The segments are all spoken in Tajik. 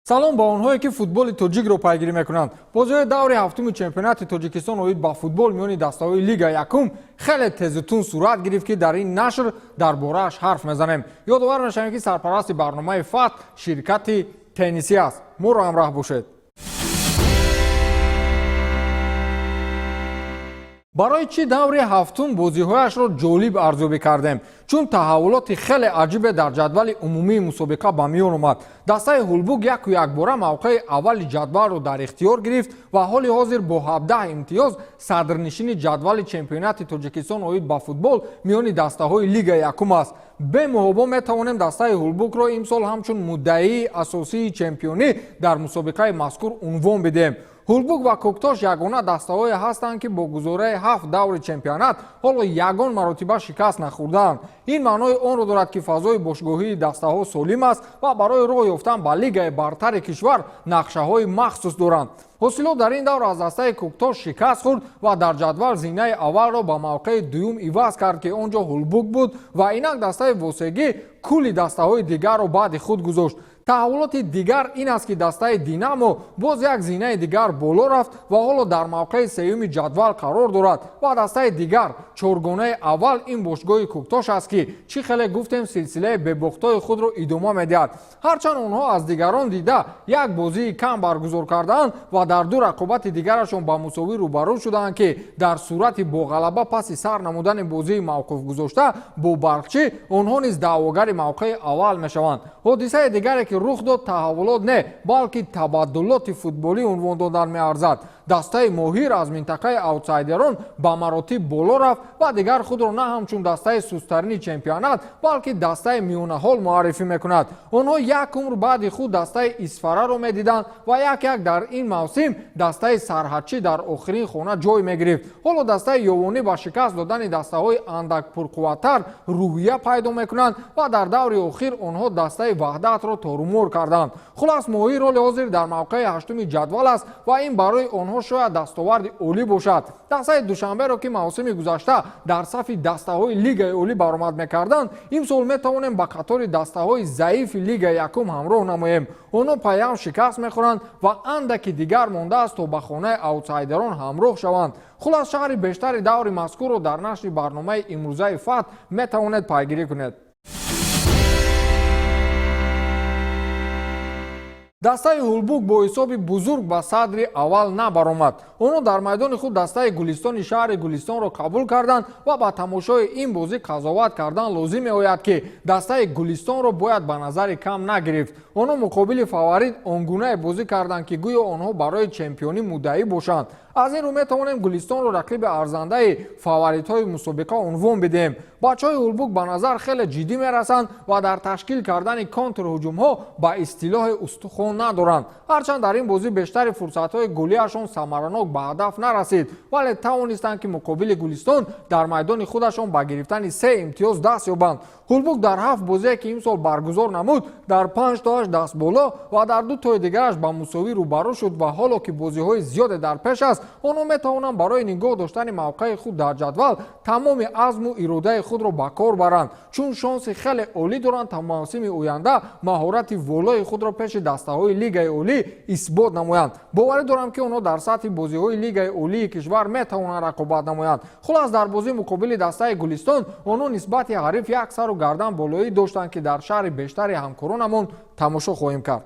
салом ба онҳое ки футболи тоҷикро пайгирӣ мекунанд. бозиҳои даври ҳафтуми чемпионати Тоҷикистон оид ба футбол миёни дастаҳои Лига Якум хеле тезутун сурат гирифт ки дар ин нашр дар борааш ҳарф мезанем. ёдовар мешавем ки сарпарасти барномаи ФАТ ширкати теннисӣ аст. моро ҳамроҳ бошед. барои чӣ даври ҳафтум бозиҳояшро ҷолиб арзёбӣ кардем? чун таҳаввулоти хеле аҷибе дар ҷадвали умумии мусобиқа ба миён омад. дастаи Ҳулбуг яку якбора мавқеи аввали ҷадвалро дар ихтиёр гирифт ва ҳоли ҳозир бо 17 имтиёз садрнишини ҷадвали чемпионати Тоҷикистон оид ба футбол миёни дастаҳои Лига Якум аст. бемуҳобо метавонем дастаи Ҳулбугро имсол ҳамчун муддаии асосии чемпионӣ дар мусобиқаи мазкур унвон бидем. Ҳулбуг ва Коктош ягона дастаҳое ҳастанд ки бо гузории 7 даври чемпионат ҳоло ягон маротиба шикаст нахӯрдаанд. ин маънои онро дорад ки фазои бошгоҳии дастаҳо солим аст ва барои роҳ ёфтан ба лигаи бартари кишвар нақшаҳои махсус доранд. ҳосилот дар ин давр аз дастаи Коктош шикаст хӯрд ва дар ҷадвал зинаи аввалро ба мавқеи дуюм иваз кард ки он ҷо Ҳулбуг буд ва инак дастаи Восегӣ кулли дастаҳои дигарро баъди худ гузошт. таҳаввулоти дигар ин аст ки дастаи Динамо боз як зинаи дигар боло рафт ва ҳоло дар мавқеи сеюми ҷадвал қарор дорад ва дастаи дигар чоргонаи аввал ин бошгоҳи Коктош аст ки чӣ хеле гуфтем силсилаи бебохтои худро идома медиҳад. ҳарчанд онҳо аз дигарон дида як бозии кам баргузор кардаанд ва дар ду рақобати дигарашон ба мусовӣ рӯбарӯ шудаанд ки дар сурати боғалаба паси сар намудани бозии мавқуфгузошта бо барқчӣ онҳо низ даъвогари мавқеи аввал мешаванд. ҳодисаи дигаре ки рух дод таҳаввулот не балки табаддулоти футболӣ унвон додан меарзад. дастаи моҳир аз минтақаи аутсайдерон ба маротиб боло рафт ва дигар худро на ҳамчун дастаи сустарини чемпионат балки дастаи миёнаҳол муаррифӣ мекунад. онҳо як умр баъди худ дастаи Исфараро медиданд ва як дар ин мавсим дастаи Сарҳадчӣ дар охирин хона ҷой мегирифт. ҳоло дастаи Ёвонӣ ба шикаст додани дастаҳои андак пурқувваттар рӯҳия пайдо мекунанд ва дар даври охир онҳо дастаи Ваҳдатро торумор карданд. хулас моҳир ҳоли ҳозир дар мавқеи ҳаштуми ҷадвал аст ва ин барои онҳо шояд дастоварди олӣ бошад. дастаи Душанберо ки мавсими гузашта дар сафи дастаҳои Лигаи олӣ баромад мекарданд, имсол метавонем ба қатори дастаҳои заифи Лигаи Якум ҳамроҳ намоем. онҳо паям шикаст мехӯранд ва андаки дигар мондааст то ба хонаи аутсайдерон ҳамроҳ шаванд. хулас шаҳри бештари даври мазкурро дар нашри барномаи имрӯзаи ФАТ метавонед пайгирӣ кунед. дастаи Ҳулбуг бо ҳисоби бузург ба садри аввал набаромад. онҳо дар майдони худ дастаи Гулистони шаҳри Гулистонро қабул карданд ва ба тамошои ин бозӣ қазоват кардан лозим меояд ки дастаи Гулистонро бояд ба назари кам нагирифт. онҳо муқобили фаворит он гунае бозӣ карданд ки гӯё онҳо барои чемпионӣ муддаӣ бошанд. аз ин рӯ метавонем Гулистонро рақиби арзандаи фаворитҳои мусобиқа унвон бидем. бачаҳои Ҳулбуг ба назар хеле ҷиддӣ мерасанд ва дар ташкил кардани контрҳуҷумҳо ба истилоҳи устухон надоранд. ҳарчанд дар ин бозӣ бештари фурсатҳои голиашон самаранок ба ҳадаф нарасид, вале тавонистанд ки муқобили Гулистон дар майдони худашон ба гирифтани 3 имтиёз даст ёбанд. Ҳулбуг дар 7 бозие ки имсол баргузор намуд дар 5-8 даст боло ва дар 2 тои дигараш ба мусовӣ рӯбарӯ шуд ва ҳоло ки бозиҳои зиёде дар пеш аст, онҳо метавонанд барои нигоҳ доштани мавқеи худ дар ҷадвал тамоми азму иродаи худро ба кор баранд, чун шонси хеле олӣ доранд та мавсими оянда маҳорати волои худро пеши дастаҳои Лигаи олӣ исбот намоянд. боварӣ дорам ки онҳо дар сатҳи бозиҳои Лигаи олии кишвар метавонанд рақобат намоянд. хулас дар бозии муқобили дастаи Гулистон онҳо нисбати ҳариф як сару гардан болоӣ доштанд ки дар шаҳри бештари ҳамкоронамон тамошо хоҳем кард.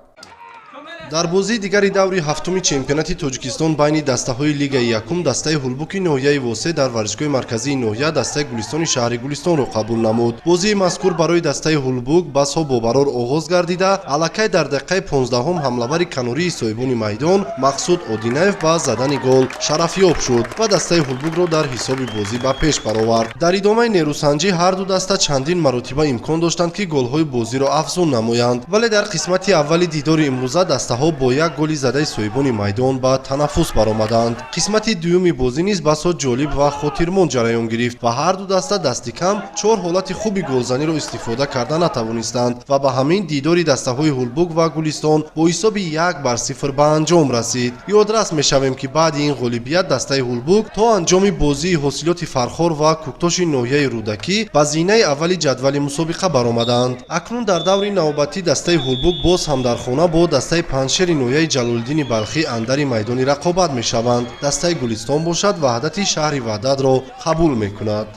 дар бозии дигари даври ҳафтуми чемпионати Тоҷикистон байни дастаҳои Лигаи Якум дастаи Ҳулбуги ноҳияи Восе дар варзишгоҳи марказии ноҳия дастаи Гулистони шаҳри Гулистонро қабул намуд. бозии мазкур барои дастаи Ҳулбуг басҳо бобарор оғоз гардида, аллакай дар дақиқаи 15-ум ҳамлавари канории соҳибони майдон Мақсуд Одинаев ба задани гол шарафёб шуд ва дастаи Ҳулбугро дар ҳисоби бозӣ ба пеш баровард. дар идомаи нерӯсанҷӣ ҳарду даста чандин маротиба имкон доштанд ки голҳои бозиро афзун намоянд, вале дар қисмати аввали дидори имрӯза дастаҳо бо як голи задаи соҳибони майдон ба танаффус баромаданд. қисмати дуюми бозӣ низ басо ҷолиб ва хотирмон ҷараён гирифт ва ҳарду даста дасти кам 4 ҳолати хуби голзаниро истифода карда натавонистанд ва ба ҳамин дидори дастаҳои Ҳулбуг ва Гулистон бо ҳисоби 1-0 ба анҷом расид. ёдрас мешавем ки баъди ин ғолибият дастаи Ҳулбуг то анҷоми бозии ҳосилоти Фархор ва Куктоши ноҳияи Рӯдакӣ ба зинаи аввали ҷадвали мусобиқа баромаданд. акнун дар даври навбатӣ дастаи Ҳулбуг боз ҳам дар хона бо дастаи паншери ноҳияи ҷалолиддини балхӣ андари майдони рақобат мешаванд. Дастаи Гулистон бошад ваҳдати шаҳри Ваҳдатро қабул мекунад.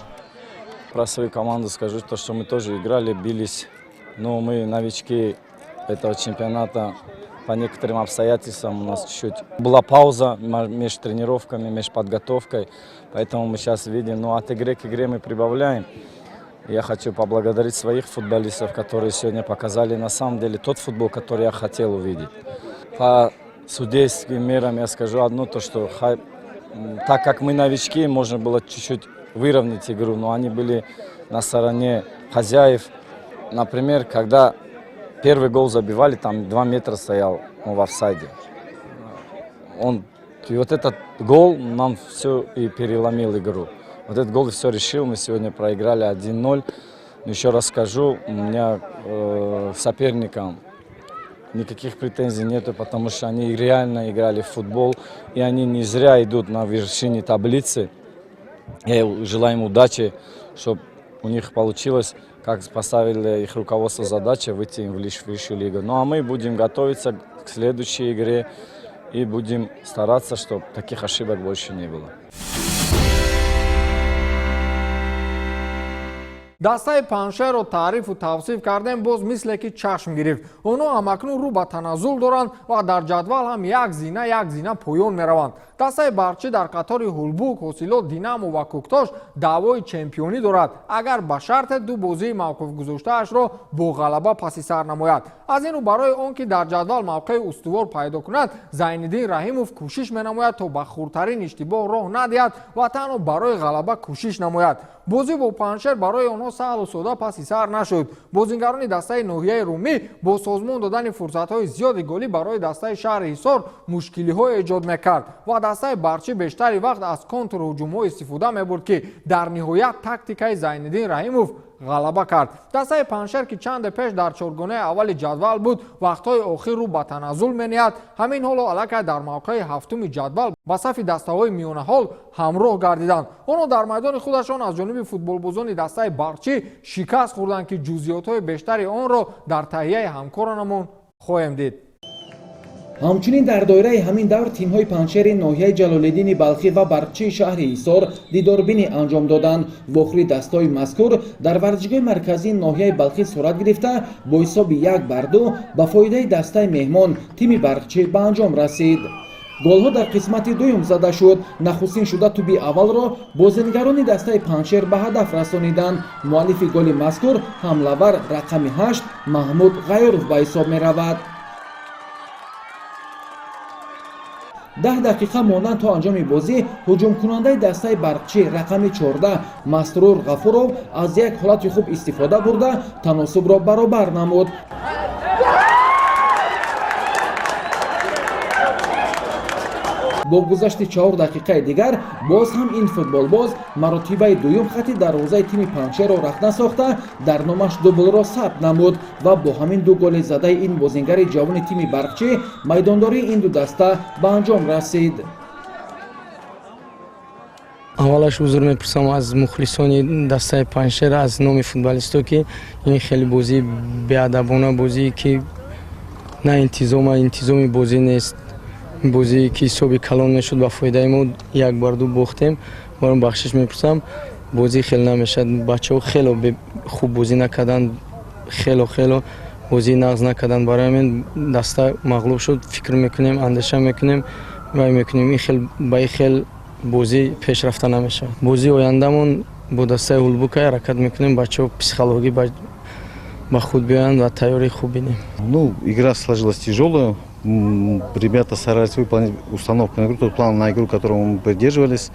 Про свою команду скажу, то, что мы тоже играли, бились. Но мы новички этого чемпионата. По некоторым обстоятельствам у нас чуть-чуть была пауза между тренировками, между подготовкой. Поэтому мы сейчас видим, но от игры к игре мы прибавляем. Я хочу поблагодарить своих футболистов, которые сегодня показали на самом деле тот футбол, который я хотел увидеть. По судейским мерам я скажу одно, то что так как мы новички, можно было чуть-чуть выровнять игру, но они были на стороне хозяев. Например, когда первый гол забивали, там 2 метра стоял в офсайде. И вот этот гол нам все и переломил игру. Вот этот гол все решил, мы сегодня проиграли 1-0. Еще раз скажу, у меня соперникам никаких претензий нету, потому что они реально играли в футбол, и они не зря идут на вершине таблицы. Я желаю им удачи, чтобы у них получилось, как поставили их руководство задача, выйти в высшую лигу. Ну а мы будем готовиться к следующей игре и будем стараться, чтобы таких ошибок больше не было. дастаи паншерро таърифу тавсиф кардем, боз мисле ки чашм гирифт. онҳо ҳамакнун рӯ ба таназзул доранд ва дар ҷадвал ҳам як зина поён мераванд. дастаи барчӣ дар қатори ҳулбук, ҳосилот, динамо ва кӯктош даъвои чемпионӣ дорад, агар ба шарте ду бозии мавқифгузоштаашро бо ғалаба паси сар намояд. аз ин рӯ барои он ки дар ҷадвал мавқеи устувор пайдо кунад, Зайниддин Раҳимов кӯшиш менамояд то ба хурдтарин иштибоҳ роҳ надиҳад ва танҳо барои ғалаба кӯшиш намояд. бозӣ бо паншер барои онҳо саҳлу сода паси сар нашуд. бозингарони дастаи ноҳияи румӣ бо созмон додани фурсатҳои зиёди голӣ барои дастаи шаҳри Ҳисор мушкилиҳо эҷод мекард ва дастаи барчӣ бештари вақт аз контрҳуҷумҳо истифода мебурд ки дар ниҳоят тактикаи Зайниддин Раҳимов ғалаба кард. дастаи паншер ки чанде пеш дар чоргонаи аввали ҷадвал буд, вақтҳои охир рӯ ба таназзул мениҳад. ҳамин ҳоло аллакай дар мавқеи ҳафтуми ҷадвал ба сафи дастаҳои миёнаҳол ҳамроҳ гардиданд. онҳо дар майдони худашон аз ҷониби футболбозони дастаи барчӣ шикаст хӯрданд ки ҷузъиётҳои бештари онро дар таҳияи ҳамкоранамон хоҳем дид. ҳамчунин дар доираи ҳамин давр тимҳои паншери ноҳияи ҷалолиддини балхӣ ва барқчии шаҳри ҳисор дидорбинӣ анҷом доданд. вохӯри дастаҳои мазкур дар варзишгоҳи марказии ноҳияи балхӣ сурат гирифта, бо ҳисоби 1-2 ба фоидаи дастаи меҳмон тими барқчӣ ба анҷом расид. голҳо дар қисмати дуюм зада шуд. нахустин шуда туби аввалро бозингарони дастаи паншер ба ҳадаф расониданд. муаллифи голи мазкур ҳамлавар рақами 8 Маҳмуд Ғайёров ба ҳисоб меравад. 10 дақиқа монанд то анҷоми бозӣ ҳуҷумкунандаи дастаи барқчӣ рақами 14 Масрур Ғафуров аз як ҳолати хуб истифода бурда таносубро баробар намуд. бо гузашти 4 дақиқаи дигар боз ҳам ин футболбоз маротибаи дуюм хати дарвозаи тими паншерро рахна сохта дар номаш дублро сабт намуд ва бо ҳамин ду голи задаи ин бозингари ҷавони тими барқчӣ майдондории ин ду даста ба анҷом расид. аввалаш узр мепурсам аз мухлисони дастаи паншер аз номи футболисто ки ин хеле бозии беадабона, бозие ки на интизоми бозӣ нест, бозие ки ҳисоби калон мешуд ба фоидаи мо 1-2 бохтем. баром бахшиш мепурсам, бозӣ хеле намешад. бачаҳо хеле хуб бозӣ накарданд, хело бозии нағз накарданд. барои ҳамин даста мағлуб шуд. фикр мекунем, андеша мекунем ва мекунем ба ин хел бозӣ пеш рафта намешавад. бозии ояндамон бо дастаи ҳулбука ҳаракат мекунем, бачаҳо психологӣ ба худ биёянд ва тайёрии хуб бинем. Игра сложилась тяжелая. Ребята старались выполнить установку на игру, тот план на игру, которого мы придерживались.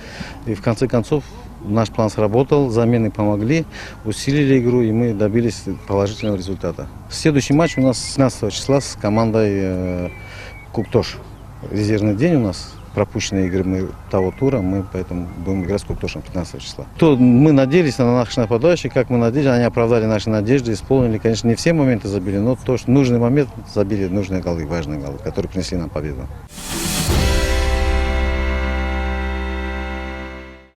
И в конце концов наш план сработал, замены помогли, усилили игру, и мы добились положительного результата. Следующий матч у нас 17 числа с командой Куктош. Резервный день у нас. Пропущенные игры того тура, мы поэтому будем играть с Куктошем 15 числа. Мы надеялись на наших нападающих, как мы надеялись, они оправдали наши надежды, исполнили. Конечно, не все моменты забили, но то, что в нужный момент забили нужные голы, важные голы, которые принесли нам победу.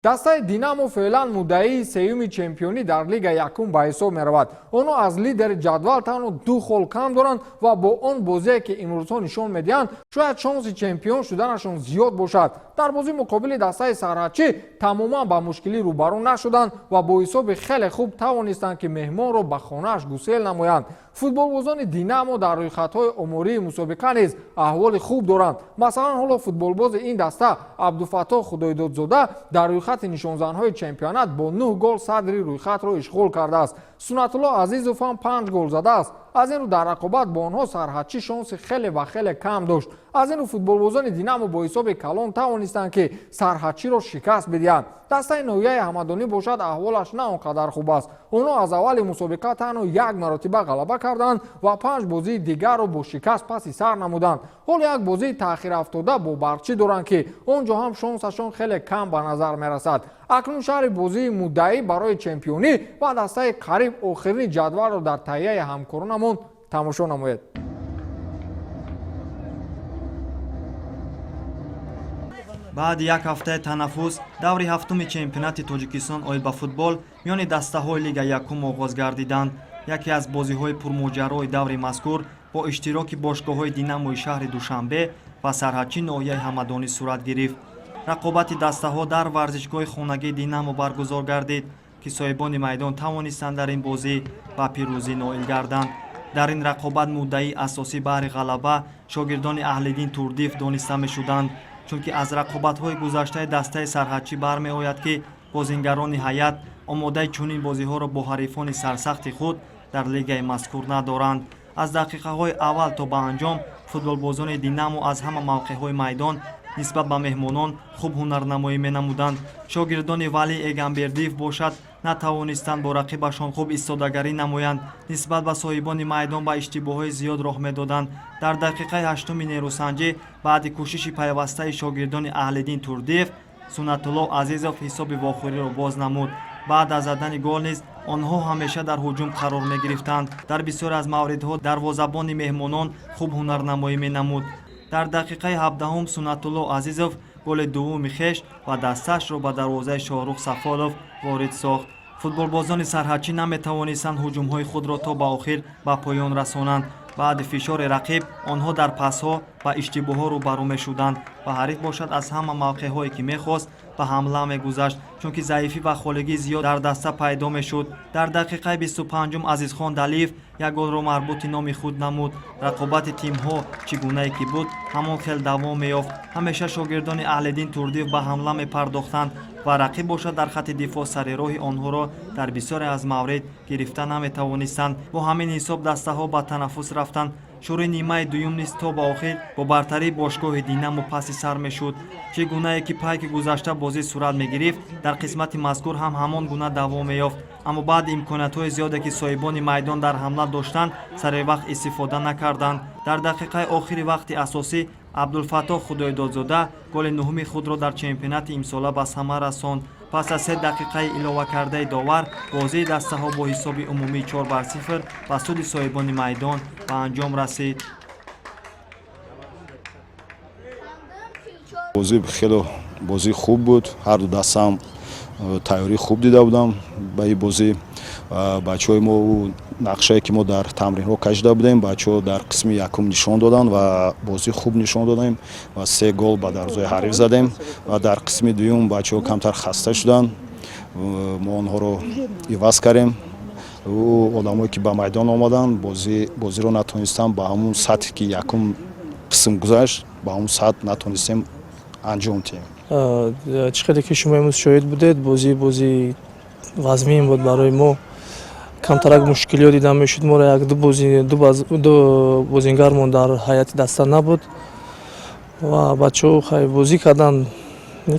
дастаи динамо феълан муддаии сеюми чемпионӣ дар лига якум ба ҳисоб меравад. онҳо аз лидери ҷадвал танҳо 2 хол кам доранд ва бо он бозие ки имрӯзҳо нишон медиҳанд шояд шонси чемпион шуданашон зиёд бошад. дар бозии муқобили дастаи сарҳадчӣ тамоман ба мушкилӣ рӯбарӯ нашуданд ва бо ҳисоби хеле хуб тавонистанд ки меҳмонро ба хонааш гусел намоянд. футболбозони динамо дар рӯйхатҳои омории мусобиқа низ аҳволи хуб доранд. масалан ҳоло футболбози ин даста абдуфаттоҳ худоидодзода дар рӯйхати нишонзанҳои чемпионат бо 9 гол садри рӯйхатро ишғол кардааст. сунатулло азизов ҳам 5 гол задааст. аз ин рӯ дар рақобат бо онҳо сарҳадчӣ шонси хеле ва хеле кам дошт. аз ин рӯ футболбозони динамо бо ҳисоби калон тавонистанд ки сарҳадчиро шикаст бидиҳанд. дастаи ноҳияи ҳамадонӣ бошад аҳволаш на он қадар хуб аст. онҳо аз аввали мусобиқа танҳо 1 маротиба ғалаба карданд ва 5 бозии дигарро бо шикаст паси сар намуданд. ҳоло як бозии таъхирафтода бо барчӣ доранд ки он ҷо ҳам шонсашон хеле кам ба назар мерасад. акнун шаҳри бозии муддаӣ барои чемпионӣ ва дастаи қариб охирини ҷадвалро дар таҳияи ҳамкоронамон тамошо намоед. баъди як ҳафтаи танаффус даври ҳафтуми чемпионати тоҷикистон оид ба футбол миёни дастаҳои лига якум оғоз гардиданд. яке аз бозиҳои пурмоҷарои даври мазкур бо иштироки бошгоҳҳои динамои шаҳри душанбе ва сарҳадчӣ ноҳияи ҳамадонӣ сурат гирифт. рақобати дастаҳо дар варзишгоҳи хонагии динамо баргузор гардид ки соҳибони майдон тавонистанд дар ин бозӣ ба пирӯзӣ ноил гарданд. дар ин рақобат муддаии асосӣ баҳри ғалаба шогирдони аҳлиддин турдиев дониста мешуданд, чунки аз рақобатҳои гузаштаи дастаи сарҳадчӣ бармеояд ки бозингарони ҳайат омодаи чунин бозиҳоро бо ҳарифони сарсахти худ дар лигаи мазкур надоранд. аз дақиқаҳои аввал то ба анҷом футболбозони динамо аз ҳама мавқеъҳои майдон нисбат ба меҳмонон хуб ҳунарнамоӣ менамуданд. шогирдони валӣ эгамбердиев бошад натавонистанд бо рақибашон хуб истодагарӣ намоянд. нисбат ба соҳибони майдон ба иштибоҳҳои зиёд роҳ медоданд. дар дақиқаи 8-уми нерӯсанҷӣ баъди кӯшиши пайвастаи шогирдони аҳлиддин турдиев сунатулло азизов ҳисоби вохӯриро боз намуд. баъд аз задани гол низ онҳо ҳамеша дар ҳуҷум қарор мегирифтанд. дар бисёре аз мавридҳо дарвозабони меҳмонон хуб ҳунарнамоӣ менамуд. дар дақиқаи 17-ум сунатулло азизов голи дуввуми хеш ва дастаашро ба дарвозаи шоҳрух сафолов ворид сохт. футболбозони сарҳадчӣ наметавонистанд ҳуҷумҳои худро то ба охир ба поён расонанд. баъди фишори рақиб онҳо дар пасҳо ба иштибоҳҳо рӯбарӯ мешуданд ва ҳариф бошад аз ҳама мавқеъҳое ки мехост ба ҳамла мегузашт, чунки заифӣ ва холигӣ зиёд дар даста пайдо мешуд. дар дақиқаи 25-ум азизхон далиев як голро марбути номи худ намуд. рақобати тимҳо чӣ гунае ки буд ҳамон хел давом меёфт. ҳамеша шогирдони аҳлиддин турдиев ба ҳамла мепардохтанд ва рақиб бошад дар хатти дифоъ сари роҳи онҳоро дар бисёре аз маврид гирифта наметавонистанд. бо ҳамин ҳисоб дастаҳо ба танаффус рафтанд. шӯри нимаи дуюм низ то ба охир бо бартарии бошгоҳи динамо паси сар мешуд. чӣ гунае ки пайки гузашта бозӣ сурат мегирифт дар қисмати мазкур ҳам ҳамон гуна давом меёфт. аммо баъди имкониятҳои зиёде ки соҳибони майдон дар ҳамла доштанд саривақт истифода накарданд. дар дақиқаи охири вақти асосӣ абдулфаттоҳ худоидодзода голи нуҳуми худро дар чемпионати имсола ба самар расонд. пас аз 3 дақиқаи иловакардаи довар бозии дастаҳо бо ҳисоби умумии 4-0 ба суди соҳибони майдон ба анҷом расид. бозӣ хеле бозӣ хуб буд. ҳарду дастам тайёрӣ хуб дида будам ба ин бозӣ. бачаҳои мо нақшае ки мо дар тамринҳо кашида будем бачаҳо дар қисми якум нишон доданд ва бозӣ хуб нишон додем ва 3 гол ба дарвозаи ҳариф задем ва дар қисми дуюм бачаҳо камтар хаста шуданд. мо онҳоро иваз кардем. одамое ки ба майдон омаданд бозиро натонистанд ба ҳамун сатҳе ки якум қисм гузашт ба ҳамун сатҳ натонистем анҷом диҳем. чӣ қадр ки шумо имрӯз шоҳид будед бозӣ вазмин буд барои мо. камтарак мушкилиё дида мешуд. моро як ду бозингармон дар ҳайати даста набуд ва бачаҳо хай бозӣ карданд.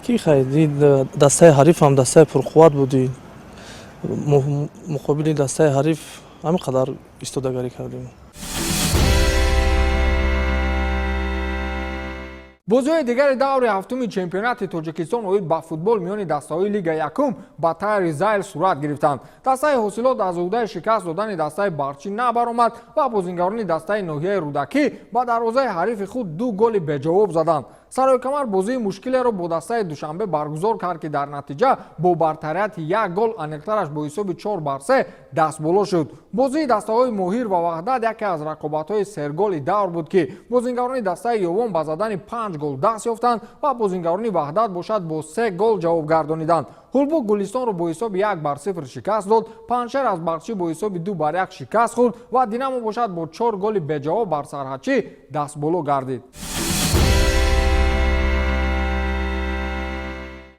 ки хай дастаи ҳариф ҳам дастаи пурқувват буд. муқобили дастаи ҳариф ҳамин қадар истодагарӣ кардем. бозиҳои дигари даври ҳафтуми чемпионати тоҷикистон оид ба футбол миёни дастаҳои лига якум ба тайри зайл сурат гирифтанд. дастаи ҳосилот аз уҳдаи шикаст додани дастаи барчӣ набаромад ва бозингарони дастаи ноҳияи рӯдакӣ ба дарвозаи ҳарифи худ 2 голи беҷавоб заданд. сароикамар бозии мушкилеро бо дастаи душанбе баргузор кард ки дар натиҷа бо бартарияти 1 гол аниқтараш бо ҳисоби 4-3 дастболо шуд. бозии дастаҳои моҳир ва ваҳдат яке аз рақобатҳои серголи давр буд ки бозингарони дастаи ёвон ба задани 5 гол даст ёфтанд ва бозингарони ваҳдат бошад бо 3 гол ҷавоб гардониданд. ҳулбук гулистонро бо ҳисоби 1-0 шикаст дод, паншер аз барқчӣ бо ҳисоби 2-1 шикаст хӯрд ва динамо бошад бо 4 голи беҷавоб бар сарҳадчӣ дастболо гардид.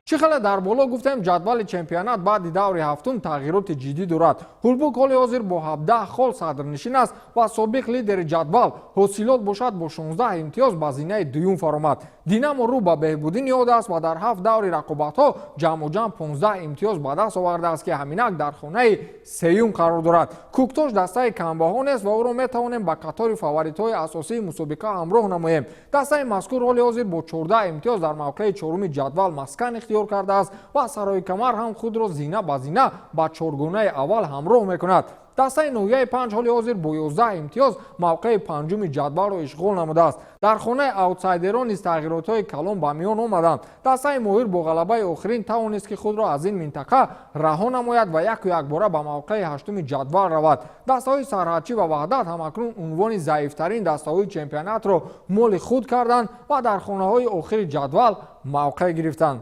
чӣ хеле дар боло гуфтем ҷадвали чемпионат баъди даври ҳафтум тағйироти ҷиддӣ дорад. ҳулбук ҳоли ҳозир бо 17 хол садрнишин аст ва собиқ лидери ҷадвал ҳосилот бошад бо 16 имтиёз ба зинаи дуюм фаромад. динамо рӯ ба беҳбудӣ ниёд аст ва дар 7 даври рақобатҳо ҷамъоҷамъ 15 имтиёз ба даст овардааст ки ҳаминак дар хонаи сеюм қарор дорад. куктош дастаи камбаҳо нест ва ӯро метавонем ба қатори фаворитҳои асосии мусобиқа ҳамроҳ намоем. дастаи мазкур ҳоли ҳозир бо 14 имтиёз дар мавқеи чоруми ҷадвал маскан ихтиёр кардааст ва сароикамар ҳам худро зина ба зина ба чоргонаи аввал ҳамроҳ мекунад. дастаи ноҳияи 5 ҳоли ҳозир бо 11 имтиёз мавқеи панҷуми ҷадвалро ишғол намудааст. дар хонаи аутсайдерон низ тағйиротҳои калон ба миён омаданд. дастаи моҳир бо ғалабаи охирин тавонист ки худро аз ин минтақа раҳо намояд ва яку якбора ба мавқеи ҳаштуми ҷадвал равад. дастаҳои сарҳадчӣ ва ваҳдат ҳамакнун унвони заифтарин дастаҳои чемпионатро моли худ карданд ва дар хонаҳои охири ҷадвал мавқеъ гирифтанд.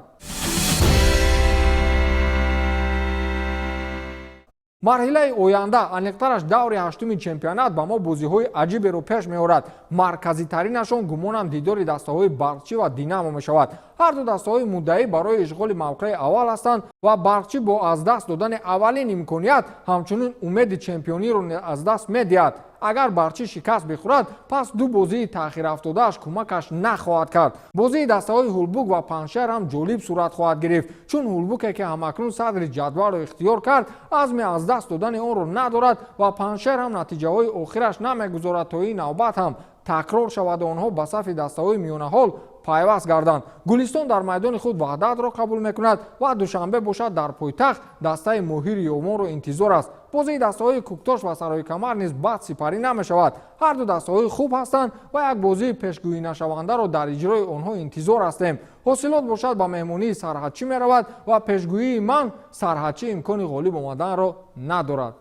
марҳилаи оянда аниқтараш даври ҳаштуми чемпионат ба мо бозиҳои аҷиберо пеш меорад. марказитаринашон гумонам дидори дастаҳои барқчӣ ва динамо мешавад. ҳар ду дастаҳои муддаӣ барои ишғоли мавқеи аввал ҳастанд ва барқчӣ бо аз даст додани аввалин имконият ҳамчунин умеди чемпиониро аз даст медиҳад. агар барқчӣ шикаст бихӯрад, пас ду бозии таъхирафтодааш кӯмакаш нахоҳад кард. бозии дастаҳои ҳулбук ва паншер ҳам ҷолиб сурат хоҳад гирифт, чун ҳулбуке ки ҳамакнун садри ҷадвалро ихтиёр кард, азми аз даст додани онро надорад ва паншер ҳам натиҷаҳои охираш намегузорад то ин навбат ҳам такрор шавад онҳо ба сафи дастаҳои миёнаҳол пайваст гарданд. гулистон дар майдони худ ваҳдатро қабул мекунад ва душанбе бошад дар пойтахт дастаи моҳири ёвонро интизор аст. бозии дастаҳои куктош ва сароикамар низ бад сипарӣ намешавад. ҳар ду дастаҳои хуб ҳастанд ва як бозии пешгӯинашавандаро дар иҷрои онҳо интизор ҳастем. ҳосилот бошад ба меҳмонии сарҳадчӣ меравад ва пешгӯии ман сарҳадчӣ имкони ғолиб омаданро надорад.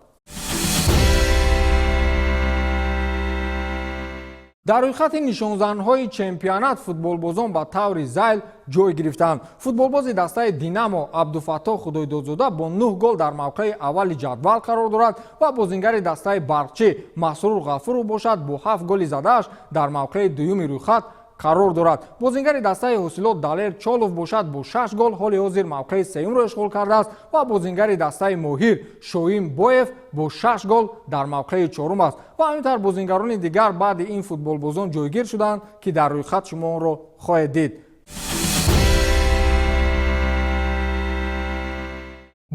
дар рӯйхати нишонзанҳои чемпионат футболбозон ба таври зайл ҷой гирифтанд. футболбози дастаи динамо абдуфаттоҳ худойдодзода бо 9 гол дар мавқеи аввали ҷадвал қарор дорад ва бозингари дастаи барқчӣ масрур ғафуров бошад бо 7 голи задааш дар мавқеи дуюми рӯйхат қарор дорад. бозингари дастаи ҳосилот далер чолов бошад бо 6 гол ҳоли ҳозир мавқеи сеюмро ишғол кардааст ва бозингари дастаи моҳир шоим боев бо 6 гол дар мавқеи чорум аст ва ҳаминтар бозингарони дигар баъди ин футболбозон ҷойгир шуданд ки дар рӯйхат шумо онро хоҳед дид.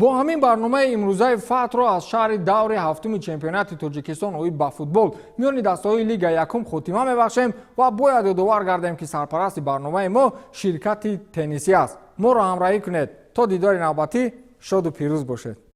бо ҳамин барномаи имрӯзаи фатҳро аз шаҳри даври ҳафтуми чемпионати тоҷикистон оид ба футбол миёни дастаҳои лига якум хотима мебахшем ва бояд ёдовар гардем ки сарпарасти барномаи мо ширкати теннисӣ аст. моро ҳамроҳӣ кунед. то дидори навбатӣ шоду пирӯз бошед.